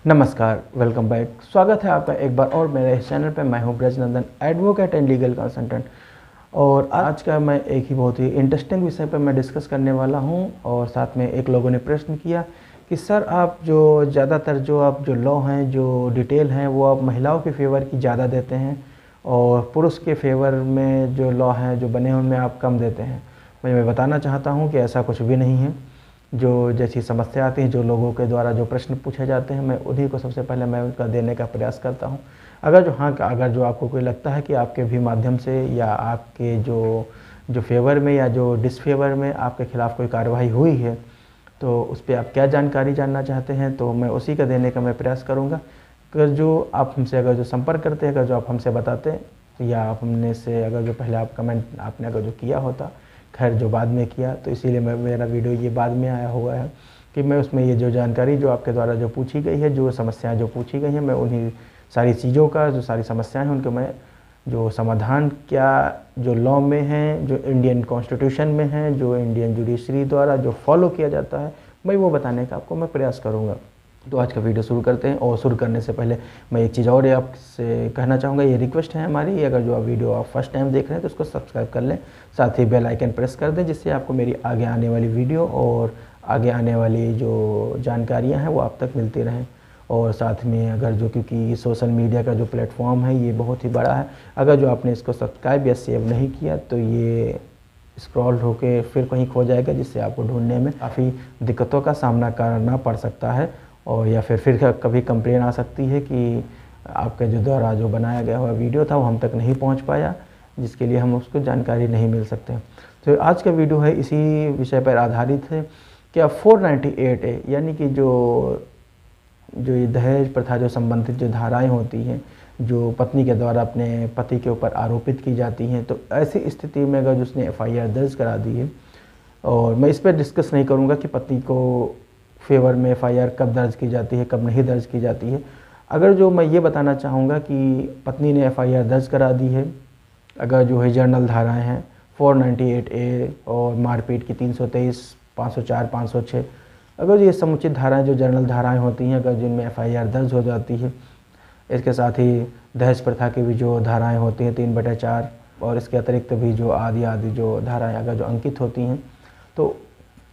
नमस्कार, welcome back. स्वागत है आपका एक बार और मेरे इस चैनल पे। मैं हूं Brajnandan, advocate and legal consultant. और आज का मैं एक ही बहुत ही इंटरेस्टिंग विषय पर मैं डिस्कस करने वाला हूं। और साथ में एक लोगों ने प्रश्न किया कि सर आप जो ज़्यादातर जो लॉ हैं, जो डिटेल हैं, वो आप महिलाओं के फेवर की ज़्यादा देते हैं और पुरुष के फेवर में जो लॉ हैं जो बने उनमें आप कम देते हैं। मैं बताना चाहता हूँ कि ऐसा कुछ भी नहीं है। जो जैसी समस्या आती है, जो लोगों के द्वारा जो प्रश्न पूछे जाते हैं, मैं उन्हीं को सबसे पहले मैं उनका देने का प्रयास करता हूं। अगर जो आपको कोई लगता है कि आपके भी माध्यम से या आपके जो फेवर में या जो डिसफेवर में आपके खिलाफ़ कोई कार्रवाई हुई है, तो उस पर आप क्या जानकारी जानना चाहते हैं, तो मैं उसी का देने का मैं प्रयास करूँगा। अगर जो संपर्क करते हैं, अगर जो आप हमसे बताते हैं या आप हमने से अगर जो पहले आप कमेंट आपने अगर जो किया होता, खैर जो बाद में किया, तो इसीलिए मेरा वीडियो ये बाद में आया हुआ है कि मैं उसमें ये जो जानकारी जो आपके द्वारा जो पूछी गई है, जो समस्याएं जो पूछी गई हैं, मैं उन्हीं सारी चीज़ों का जो सारी समस्याएं हैं उनके मैं जो समाधान क्या जो लॉ में हैं, जो इंडियन कॉन्स्टिट्यूशन में हैं, जो इंडियन जुडिशरी द्वारा जो फॉलो किया जाता है, मैं वो बताने का आपको मैं प्रयास करूँगा। तो आज का वीडियो शुरू करते हैं। और शुरू करने से पहले मैं एक चीज़ और आपसे कहना चाहूँगा, ये रिक्वेस्ट है हमारी, अगर जो आप वीडियो आप फर्स्ट टाइम देख रहे हैं तो उसको सब्सक्राइब कर लें, साथ ही बेल आइकन प्रेस कर दें, जिससे आपको मेरी आगे आने वाली वीडियो और आगे आने वाली जो जानकारियाँ हैं वो आप तक मिलती रहें। और साथ में अगर जो, क्योंकि सोशल मीडिया का जो प्लेटफॉर्म है ये बहुत ही बड़ा है, अगर जो आपने इसको सब्सक्राइब या सेव नहीं किया तो ये स्क्रॉल होके फिर कहीं खो जाएगा, जिससे आपको ढूंढने में काफ़ी दिक्कतों का सामना करना पड़ सकता है। और या फिर कभी कंप्लेन आ सकती है कि आपके जो द्वारा जो बनाया गया हुआ वीडियो था वो हम तक नहीं पहुंच पाया, जिसके लिए हम उसको जानकारी नहीं मिल सकते। तो आज का वीडियो है इसी विषय पर आधारित है कि अब 498 है, यानी कि जो ये दहेज प्रथा जो संबंधित जो धाराएं होती हैं, जो पत्नी के द्वारा अपने पति के ऊपर आरोपित की जाती हैं, तो ऐसी स्थिति में अगर उसने FIR दर्ज करा दी है, और मैं इस पर डिस्कस नहीं करूँगा कि पत्नी को फेवर में FIR कब दर्ज की जाती है, कब नहीं दर्ज की जाती है। अगर जो मैं ये बताना चाहूँगा कि पत्नी ने FIR दर्ज करा दी है, अगर जो है जर्नल धाराएं हैं 498A और मारपीट की 323, 504, 506, अगर ये समुचित धाराएं जो जर्नल धाराएं होती हैं, अगर जिनमें FIR दर्ज हो जाती है, इसके साथ ही दहेज प्रथा की भी जो धाराएँ होती हैं 3/4, और इसके अतिरिक्त भी जो आदि जो धाराएँ अगर जो अंकित होती हैं, तो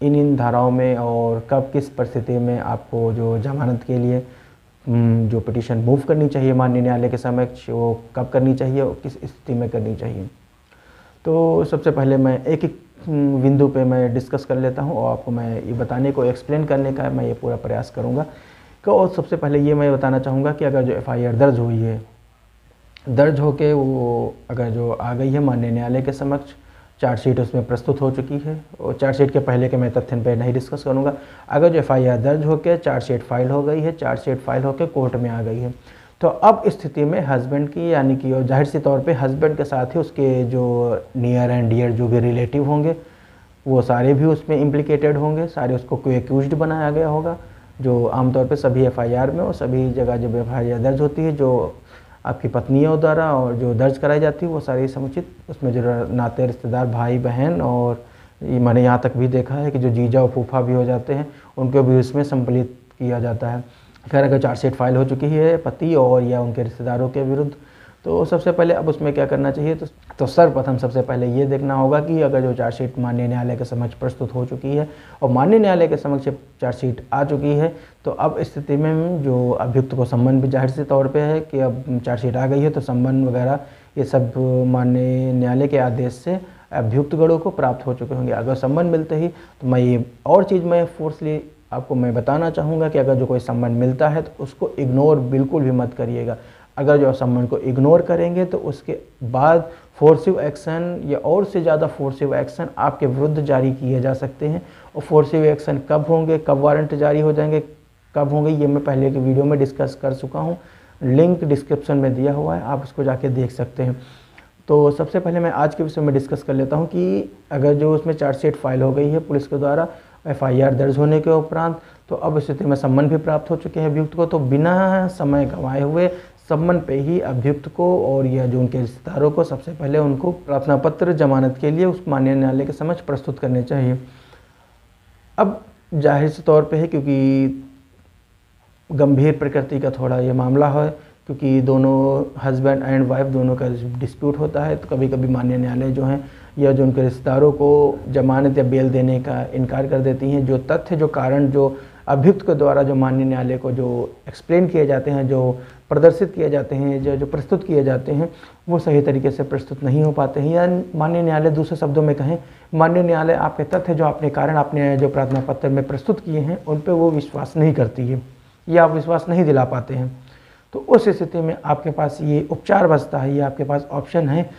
इन धाराओं में और कब किस परिस्थिति में आपको जो जमानत के लिए जो पिटीशन मूव करनी चाहिए माननीय न्यायालय के समक्ष, वो कब करनी चाहिए और किस स्थिति में करनी चाहिए। तो सबसे पहले मैं एक एक बिंदु पे मैं डिस्कस कर लेता हूँ और आपको मैं ये बताने को एक्सप्लेन करने का मैं ये पूरा प्रयास करूँगा। और सबसे पहले ये मैं बताना चाहूँगा कि अगर जो FIR दर्ज हुई है, दर्ज होके वो अगर जो आ गई है माननीय न्यायालय के समक्ष, चार्जशीट उसमें प्रस्तुत हो चुकी है, और चार्जशीट के पहले के मैं तथ्य पे नहीं डिस्कस करूँगा। अगर जो FIR दर्ज होकर चार्जशीट फाइल हो गई है, चार्जशीट फाइल होकर कोर्ट में आ गई है, तो अब स्थिति में हस्बैंड की, यानी कि जाहिर सी तौर पे हस्बैंड के साथ ही उसके जो नियर एंड डियर जो भी रिलेटिव होंगे, वो सारे भी उसमें इम्प्लिकेटेड होंगे, सारे उसको कोई एक्यूज्ड बनाया गया होगा। जो आमतौर पे सभी FIR में और सभी जगह जब FIR दर्ज होती है, जो आपकी पत्नियों द्वारा और जो दर्ज कराई जाती है, वो सारी समुचित उसमें जो नाते रिश्तेदार भाई बहन, और मैंने यहाँ तक भी देखा है कि जो जीजा और फूफा भी हो जाते हैं, उनको भी उसमें सम्मिलित किया जाता है। खैर, अगर चार्जशीट फाइल हो चुकी है पति और या उनके रिश्तेदारों के विरुद्ध, तो सबसे पहले अब उसमें क्या करना चाहिए, तो सर्वप्रथम सबसे पहले ये देखना होगा कि अगर जो चार्जशीट माननीय न्यायालय के समक्ष प्रस्तुत हो चुकी है और माननीय न्यायालय के समक्ष चार्जशीट आ चुकी है, तो अब स्थिति में जो अभियुक्त को सम्मन भी जाहिर से तौर पे है कि अब चार्जशीट आ गई है, तो सम्मन वगैरह ये सब माननीय न्यायालय के आदेश से अभियुक्त गणों को प्राप्त हो चुके होंगे। अगर सम्मन मिलते ही, तो मैं ये और चीज़ मैं फोर्सली आपको मैं बताना चाहूँगा कि अगर जो कोई सम्मन मिलता है तो उसको इग्नोर बिल्कुल भी मत करिएगा। अगर जो सम्मन को इग्नोर करेंगे तो उसके बाद फोर्सिव एक्शन या और से ज़्यादा फोर्सिव एक्शन आपके विरुद्ध जारी किए जा सकते हैं। और फोर्सिव एक्शन कब होंगे, कब वारंट जारी हो जाएंगे, कब होंगे, ये मैं पहले की वीडियो में डिस्कस कर चुका हूँ, लिंक डिस्क्रिप्शन में दिया हुआ है, आप उसको जाके देख सकते हैं। तो सबसे पहले मैं आज के विषय में डिस्कस कर लेता हूँ कि अगर जो उसमें चार्जशीट फाइल हो गई है पुलिस के द्वारा, FIR दर्ज होने के उपरांत, तो अब स्थिति में सम्मन भी प्राप्त हो चुके हैं अभियुक्त को, तो बिना समय गंवाए हुए सम्मन पे ही अभियुक्त को और या जो उनके रिश्तेदारों को सबसे पहले उनको प्रार्थना पत्र जमानत के लिए उस माननीय न्यायालय के समक्ष प्रस्तुत करने चाहिए। अब जाहिर से तौर पे है, क्योंकि गंभीर प्रकृति का थोड़ा ये मामला है, क्योंकि दोनों हस्बैंड एंड वाइफ दोनों का डिस्प्यूट होता है। तो कभी कभी माननीय न्यायालय जो हैं या जो उनके रिश्तेदारों को जमानत या बेल देने का इनकार कर देती हैं। जो तथ्य, जो कारण, जो अभियुक्त के द्वारा जो माननीय न्यायालय को जो एक्सप्लेन किए जाते हैं, जो प्रदर्शित किए जाते हैं, जो प्रस्तुत किए जाते हैं, वो सही तरीके से प्रस्तुत नहीं हो पाते हैं। या माननीय न्यायालय, दूसरे शब्दों में कहें, माननीय न्यायालय आपके तथ्य जो आपने कारण आपने जो प्रार्थना पत्र में प्रस्तुत किए हैं उन पर वो विश्वास नहीं करती है या आप विश्वास नहीं दिला पाते हैं। तो उस स्थिति में आपके पास ये उपचार बचता है, ये आपके पास ऑप्शन है।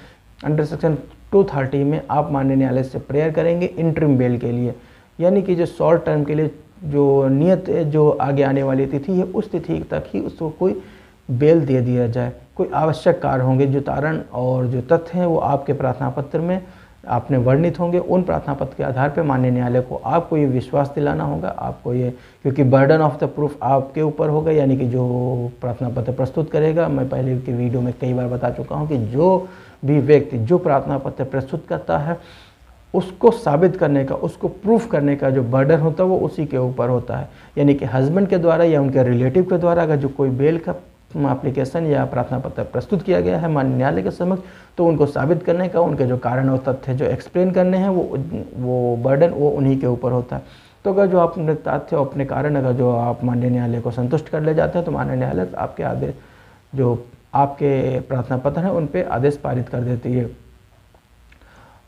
अंडर सेक्शन 230 में आप माननीय न्यायालय से प्रेयर करेंगे इंटरिम बेल के लिए, यानी कि जो शॉर्ट टर्म के लिए जो नियत जो आगे आने वाली तिथि है उस तिथि तक ही उसको कोई बेल दे दिया जाए। कोई आवश्यक कार्य होंगे, जो तारण और जो तथ्य हैं वो आपके प्रार्थना पत्र में आपने वर्णित होंगे। उन प्रार्थना पत्र के आधार पर माननीय न्यायालय को आपको ये विश्वास दिलाना होगा, आपको ये, क्योंकि बर्डन ऑफ द प्रूफ आपके ऊपर होगा, यानी कि जो प्रार्थना पत्र प्रस्तुत करेगा। मैं पहले की वीडियो में कई बार बता चुका हूँ कि जो भी व्यक्ति जो प्रार्थना पत्र प्रस्तुत करता है उसको साबित करने का, उसको प्रूफ करने का जो बर्डन होता है वो उसी के ऊपर होता है। यानी कि हस्बैंड के द्वारा या उनके रिलेटिव के द्वारा अगर जो कोई बेल का एप्लीकेशन या प्रार्थना पत्र प्रस्तुत किया गया है माननीय न्यायालय के समक्ष, तो उनको साबित करने का, उनके जो कारण और तथ्य जो एक्सप्लेन करने हैं वो बर्डन वो उन्हीं के ऊपर होता है। तो अगर जो अपने तथ्य और अपने कारण अगर जो आप माननीय न्यायालय को संतुष्ट कर ले जाते हैं तो माननीय न्यायालय आपके आदेश, जो आपके प्रार्थना पत्र हैं उन पर आदेश पारित कर देती है।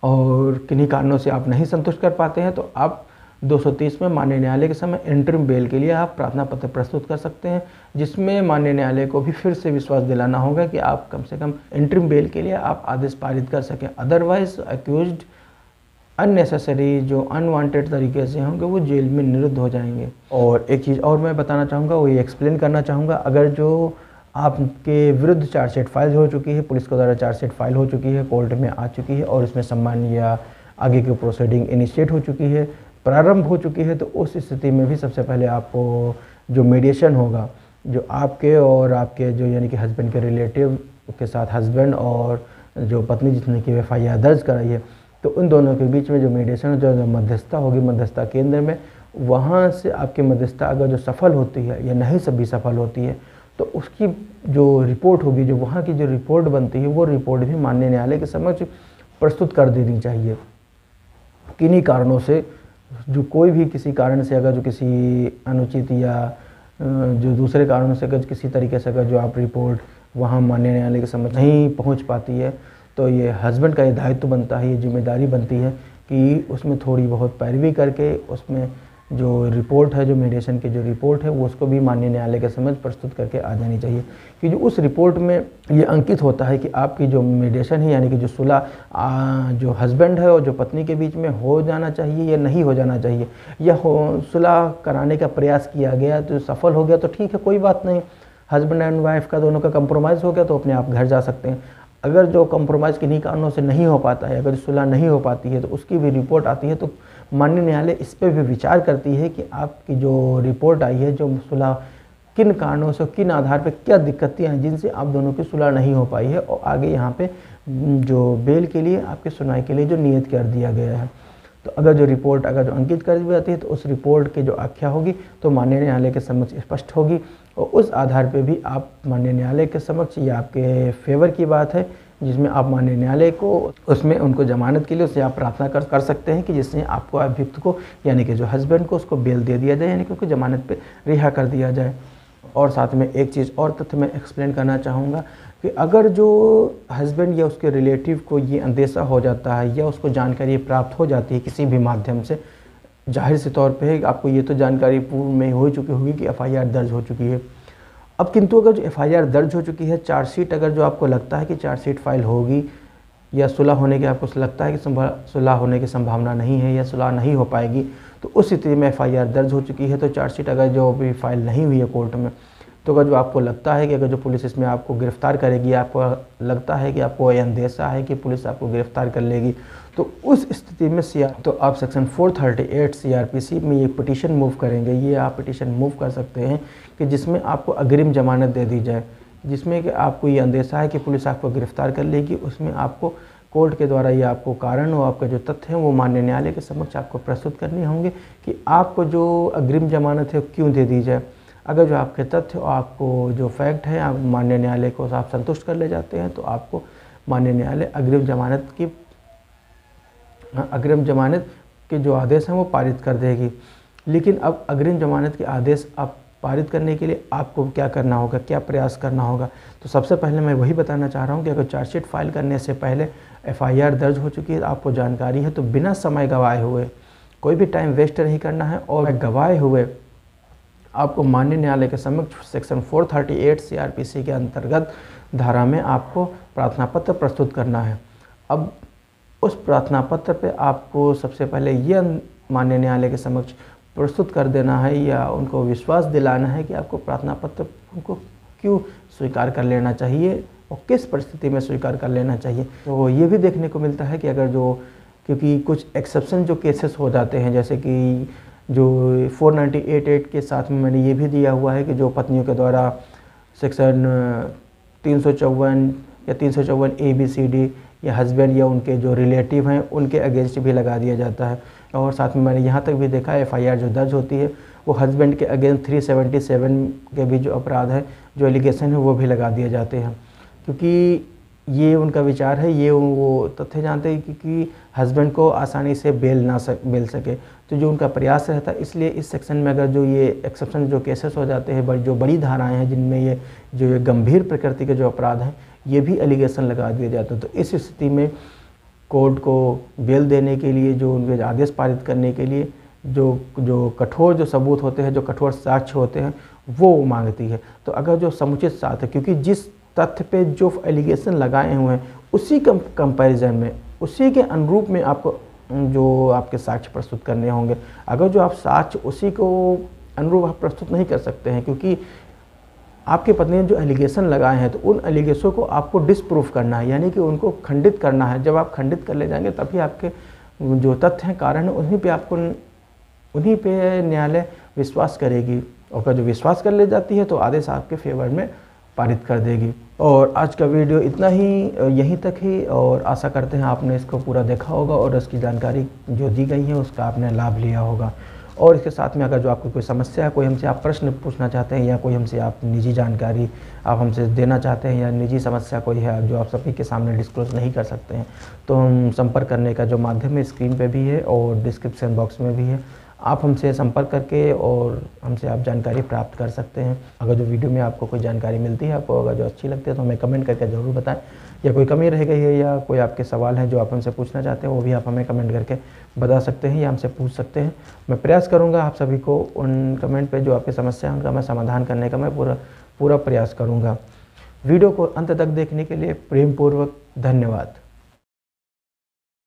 और किन्हीं कारणों से आप नहीं संतुष्ट कर पाते हैं तो आप 230 में माननीय न्यायालय के समय इंटरिम बेल के लिए आप प्रार्थना पत्र प्रस्तुत कर सकते हैं, जिसमें माननीय न्यायालय को भी फिर से विश्वास दिलाना होगा कि आप कम से कम इंटरिम बेल के लिए आप आदेश पारित कर सकें। अदरवाइज अक्यूज्ड अननेसेसरी जो अनवांटेड तरीके से होंगे वो जेल में निरुद्ध हो जाएंगे। और एक चीज़ और मैं बताना चाहूँगा, वो ये एक्सप्लेन करना चाहूँगा, अगर जो आपके विरुद्ध चार्जशीट फाइल हो चुकी है, पुलिस के द्वारा चार्जशीट फाइल हो चुकी है, कोर्ट में आ चुकी है और इसमें सम्मान या आगे की प्रोसीडिंग इनिशिएट हो चुकी है, प्रारंभ हो चुकी है, तो उस स्थिति में भी सबसे पहले आपको जो मीडिएशन होगा, जो आपके और आपके जो यानी कि हस्बैंड के रिलेटिव के साथ हस्बैंड और जो पत्नी जिसने की FIR दर्ज कराई है, तो उन दोनों के बीच में जो मीडिएशन जो मध्यस्थता होगी मध्यस्थता केंद्र में, वहाँ से आपकी मध्यस्थता अगर जो सफल होती है या नहीं सभी सफल होती है तो उसकी जो रिपोर्ट होगी, जो वहाँ की जो रिपोर्ट बनती है वो रिपोर्ट भी माननीय न्यायालय के समक्ष प्रस्तुत कर देनी चाहिए। किन्हीं कारणों से जो कोई भी किसी कारण से अगर जो किसी अनुचित या जो दूसरे कारणों से अगर किसी तरीके से अगर जो आप रिपोर्ट वहाँ माननीय न्यायालय के समक्ष नहीं पहुँच पाती है तो ये हस्बैंड का ये दायित्व बनता है, ये जिम्मेदारी बनती है कि उसमें थोड़ी बहुत पैरवी करके उसमें जो रिपोर्ट है, जो मीडिएशन की जो रिपोर्ट है वो उसको भी माननीय न्यायालय के समक्ष प्रस्तुत करके आ जानी चाहिए। कि जो उस रिपोर्ट में ये अंकित होता है कि आपकी जो मीडिएशन है यानी कि जो सुलह जो हस्बैंड है और जो पत्नी के बीच में हो जाना चाहिए या नहीं हो जाना चाहिए, या सुलह कराने का प्रयास किया गया तो सफल हो गया तो ठीक है, कोई बात नहीं, हस्बैंड एंड वाइफ का दोनों का कंप्रोमाइज़ हो गया तो अपने आप घर जा सकते हैं। अगर जो कंप्रोमाइज़ किन्हीं कारणों से नहीं हो पाता है, अगर सुलह नहीं हो पाती है तो उसकी भी रिपोर्ट आती है, तो माननीय न्यायालय इस पर भी विचार करती है कि आपकी जो रिपोर्ट आई है, जो सुलह किन कारणों से, किन आधार पर क्या दिक्कतें हैं जिनसे आप दोनों की सुलह नहीं हो पाई है, और आगे यहाँ पे जो बेल के लिए आपकी सुनवाई के लिए जो नियत कर दिया गया है। तो अगर जो रिपोर्ट अगर जो अंकित कर दी जाती है तो उस रिपोर्ट की जो आख्या होगी तो माननीय न्यायालय के समक्ष स्पष्ट होगी, और उस आधार पे भी आप माननीय न्यायालय के समक्ष, ये आपके फेवर की बात है जिसमें आप माननीय न्यायालय को उसमें उनको जमानत के लिए उससे आप प्रार्थना कर सकते हैं कि जिससे आपको अभियुक्त को यानी कि जो हस्बैंड को उसको बेल दे दिया जाए, यानी कि उसको जमानत पे रिहा कर दिया जाए। और साथ में एक चीज़ और तथ्य मैं एक्सप्लेन करना चाहूँगा कि अगर जो हस्बैंड या उसके रिलेटिव को ये अंदेशा हो जाता है या उसको जानकारी प्राप्त हो जाती है किसी भी माध्यम से, जाहिर से तौर पे आपको ये तो जानकारी पूर्व में हो चुकी होगी कि FIR दर्ज हो चुकी है। अब किंतु अगर जो FIR दर्ज हो चुकी है, चार्जशीट अगर जो आपको लगता है कि चार्जशीट फाइल होगी या सुलह होने के आपको लगता है कि सुलह होने की संभावना नहीं है या सुलह नहीं हो पाएगी, तो उस स्थिति में FIR दर्ज हो चुकी है तो चार्जशीट अगर जो भी फाइल नहीं हुई है कोर्ट में, तो अगर जो आपको लगता है कि अगर जो पुलिस इसमें आपको गिरफ्तार करेगी, आपको लगता है कि आपको ये अंदेशा है कि पुलिस आपको गिरफ्तार कर लेगी, तो उस स्थिति में तो आप सेक्शन 438 CRPC में ये पिटीशन मूव करेंगे। ये आप पिटीशन मूव कर सकते हैं कि जिसमें आपको अग्रिम जमानत दे दी जाए, जिसमें कि आपको ये अंदेशा है कि पुलिस आपको गिरफ्तार कर लेगी। उसमें आपको कोर्ट के द्वारा ये आपको कारण और आपका जो तथ्य हैं वो माननीय न्यायालय के समक्ष आपको प्रस्तुत करने होंगे कि आपको जो अग्रिम जमानत है क्यों दे दी जाए। अगर जो आपके तथ्य और आपको जो फैक्ट है आप माननीय न्यायालय को आप संतुष्ट कर ले जाते हैं तो आपको माननीय न्यायालय अग्रिम जमानत के जो आदेश हैं वो पारित कर देगी। लेकिन अब अग्रिम जमानत के आदेश आप पारित करने के लिए आपको क्या करना होगा, क्या प्रयास करना होगा? तो सबसे पहले मैं वही बताना चाह रहा हूँ कि अगर चार्जशीट फाइल करने से पहले FIR दर्ज हो चुकी है, आपको जानकारी है, तो बिना समय गवाए हुए, कोई भी टाइम वेस्ट नहीं करना है और गवाए हुए आपको माननीय न्यायालय के समक्ष सेक्शन 438 CRPC के अंतर्गत धारा में आपको प्रार्थना पत्र प्रस्तुत करना है। अब उस प्रार्थना पत्र पे आपको सबसे पहले ये माननीय न्यायालय के समक्ष प्रस्तुत कर देना है या उनको विश्वास दिलाना है कि आपको प्रार्थना पत्र उनको क्यों स्वीकार कर लेना चाहिए और किस परिस्थिति में स्वीकार कर लेना चाहिए। तो ये भी देखने को मिलता है कि अगर क्योंकि कुछ एक्सेप्शन जो केसेस हो जाते हैं, जैसे कि जो 498(8) के साथ में मैंने ये भी दिया हुआ है कि जो पत्नियों के द्वारा सेक्शन 354 या 354 ABCD या हस्बैंड या उनके जो रिलेटिव हैं उनके अगेंस्ट भी लगा दिया जाता है। और साथ में मैंने यहाँ तक भी देखा है FIR जो दर्ज होती है वो हस्बैंड के अगेंस्ट 377 के भी जो अपराध है, जो एलिगेशन है, वो भी लगा दिए जाते हैं। क्योंकि ये उनका विचार है, ये वो तथ्य जानते हैं क्योंकि हस्बैंड को आसानी से बेल सके, तो जो उनका प्रयास रहता है। इसलिए इस सेक्शन में अगर जो ये एक्सेप्शन जो केसेस हो जाते हैं, जो बड़ी धाराएं हैं जिनमें ये गंभीर प्रकृति के जो अपराध हैं, ये भी एलिगेशन लगा दिए जाते हैं। तो इस स्थिति में कोर्ट को बेल देने के लिए, जो उनके आदेश पारित करने के लिए जो कठोर जो सबूत होते हैं, जो कठोर साक्ष्य होते हैं, वो मांगती है। तो अगर जो समुचित साक्ष्य, क्योंकि जिस तथ्य पे जो एलिगेशन लगाए हुए हैं उसी कंपैरिजन में, उसी के अनुरूप में आपको जो आपके साक्ष्य प्रस्तुत करने होंगे। अगर जो आप साक्ष्य उसी को अनुरूप आप प्रस्तुत नहीं कर सकते हैं, क्योंकि आपकी पत्नी ने जो एलिगेशन लगाए हैं तो उन एलिगेशन को आपको डिसप्रूफ करना है, यानी कि उनको खंडित करना है। जब आप खंडित कर ले जाएंगे तभी आपके जो तथ्य हैं, कारण है, उन्हीं पे न्यायालय विश्वास करेगी। और अगर जो विश्वास कर ले जाती है तो आदेश आपके फेवर में पारित कर देगी। और आज का वीडियो इतना ही, यहीं तक ही, और आशा करते हैं आपने इसको पूरा देखा होगा और उसकी जानकारी जो दी गई है उसका आपने लाभ लिया होगा। और इसके साथ में अगर जो आपको कोई समस्या है, कोई हमसे आप प्रश्न पूछना चाहते हैं या कोई हमसे आप निजी जानकारी आप हमसे देना चाहते हैं या निजी समस्या कोई है जो आप सभी के सामने डिस्क्लोज नहीं कर सकते हैं, तो हम संपर्क करने का जो माध्यम है स्क्रीन पे भी है और डिस्क्रिप्शन बॉक्स में भी है। आप हमसे संपर्क करके और हमसे आप जानकारी प्राप्त कर सकते हैं। अगर जो वीडियो में आपको कोई जानकारी मिलती है, आपको अगर जो अच्छी लगती है तो हमें कमेंट करके ज़रूर बताएं, या कोई कमी रह गई है या कोई आपके सवाल हैं जो आप हमसे पूछना चाहते हैं वो भी आप हमें कमेंट करके बता सकते हैं या हमसे पूछ सकते हैं। मैं प्रयास करूँगा आप सभी को उन कमेंट पर जो आपकी समस्या है उनका मैं समाधान करने का मैं पूरा प्रयास करूँगा। वीडियो को अंत तक देखने के लिए प्रेमपूर्वक धन्यवाद।